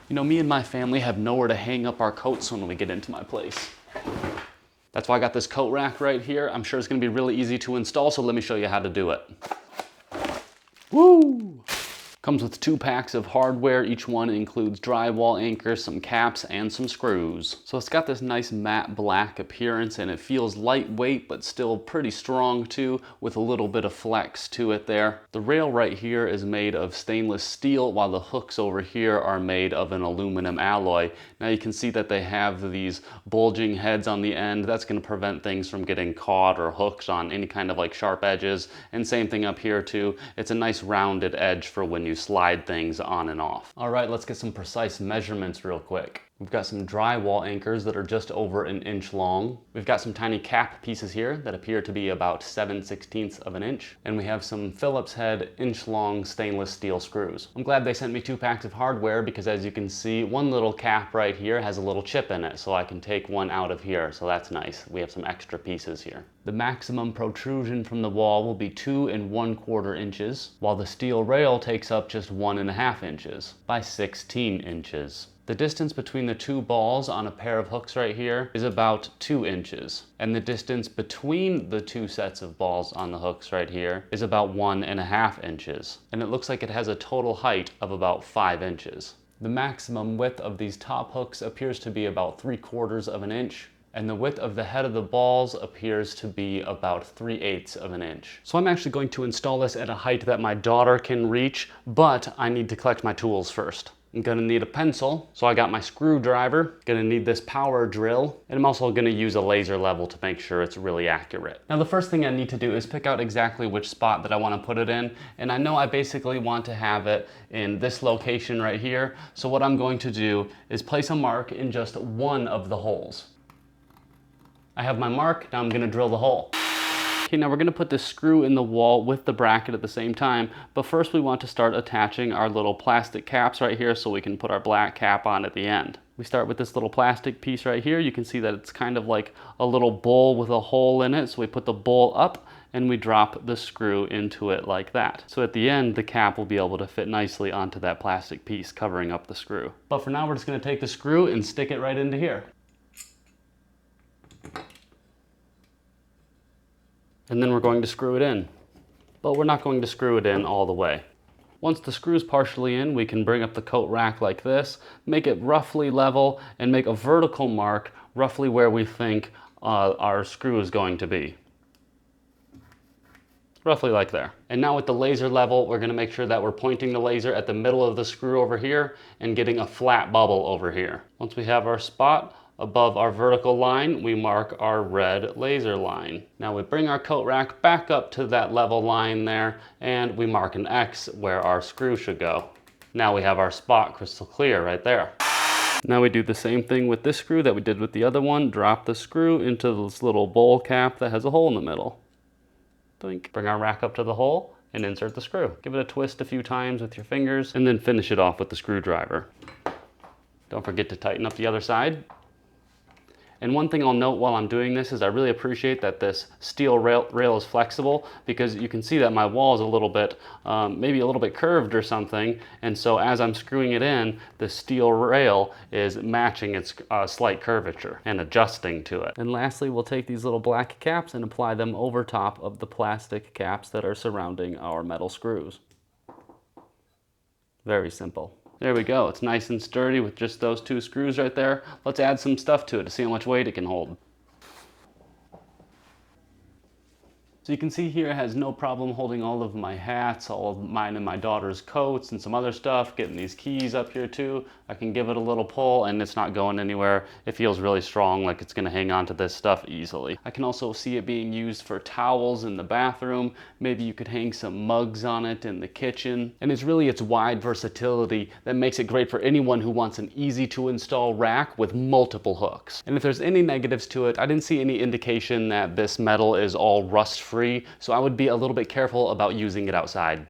You know, me and my family have nowhere to hang up our coats when we get into my place. That's why I got this coat rack right here. I'm sure it's gonna be really easy to install, so let me show you how to do it. Woo! Comes with 2 packs of hardware. Each one includes drywall anchors, some caps, and some screws. So it's got this nice matte black appearance, and it feels lightweight but still pretty strong too, with a little bit of flex to it there. The rail right here is made of stainless steel, while the hooks over here are made of an aluminum alloy. Now you can see that they have these bulging heads on the end. That's going to prevent things from getting caught or hooked on any kind of like sharp edges. And same thing up here too. It's a nice rounded edge for when you slide things on and off. All right, let's get some precise measurements real quick. We've got some drywall anchors that are just over 1 inch long. We've got some tiny cap pieces here that appear to be about 7/16 of an inch. And we have some Phillips head inch-long stainless steel screws. I'm glad they sent me 2 packs of hardware because, as you can see, one little cap right here has a little chip in it, so I can take one out of here, so that's nice. We have some extra pieces here. The maximum protrusion from the wall will be 2 1/4 inches, while the steel rail takes up just 1.5 inches by 16 inches. The distance between the 2 balls on a pair of hooks right here is about 2 inches. And the distance between the 2 sets of balls on the hooks right here is about 1.5 inches. And it looks like it has a total height of about 5 inches. The maximum width of these top hooks appears to be about 3/4 of an inch. And the width of the head of the balls appears to be about 3/8 of an inch. So I'm actually going to install this at a height that my daughter can reach, but I need to collect my tools first. I'm gonna need a pencil, so I got my screwdriver, gonna need this power drill, and I'm also gonna use a laser level to make sure it's really accurate. Now the first thing I need to do is pick out exactly which spot that I wanna put it in, and I know I basically want to have it in this location right here, so what I'm going to do is place a mark in just one of the holes. I have my mark, now I'm gonna drill the hole. Okay, now we're gonna put this screw in the wall with the bracket at the same time, but first we want to start attaching our little plastic caps right here so we can put our black cap on at the end. We start with this little plastic piece right here. You can see that it's kind of like a little bowl with a hole in it, so we put the bowl up and we drop the screw into it like that. So at the end, the cap will be able to fit nicely onto that plastic piece covering up the screw. But for now, we're just gonna take the screw and stick it right into here. And then we're going to screw it in. But we're not going to screw it in all the way. Once the screw's partially in, we can bring up the coat rack like this, make it roughly level, and make a vertical mark roughly where we think our screw is going to be. Roughly like there. And now with the laser level, we're gonna make sure that we're pointing the laser at the middle of the screw over here and getting a flat bubble over here. Once we have our spot, above our vertical line, we mark our red laser line. Now we bring our coat rack back up to that level line there, and we mark an X where our screw should go. Now we have our spot crystal clear right there. Now we do the same thing with this screw that we did with the other one. Drop the screw into this little bowl cap that has a hole in the middle. Doink. Bring our rack up to the hole and insert the screw. Give it a twist a few times with your fingers, and then finish it off with the screwdriver. Don't forget to tighten up the other side. And one thing I'll note while I'm doing this is I really appreciate that this steel rail is flexible, because you can see that my wall is a little bit, maybe a little bit curved or something. And so as I'm screwing it in, the steel rail is matching its slight curvature and adjusting to it. And lastly, we'll take these little black caps and apply them over top of the plastic caps that are surrounding our metal screws. Very simple. There we go, it's nice and sturdy with just those 2 screws right there. Let's add some stuff to it to see how much weight it can hold. So you can see here it has no problem holding all of my hats, all of mine and my daughter's coats, and some other stuff. Getting these keys up here too. I can give it a little pull and it's not going anywhere. It feels really strong, like it's gonna hang on to this stuff easily. I can also see it being used for towels in the bathroom. Maybe you could hang some mugs on it in the kitchen. And it's really its wide versatility that makes it great for anyone who wants an easy to install rack with multiple hooks. And if there's any negatives to it, I didn't see any indication that this metal is all rust free, so I would be a little bit careful about using it outside.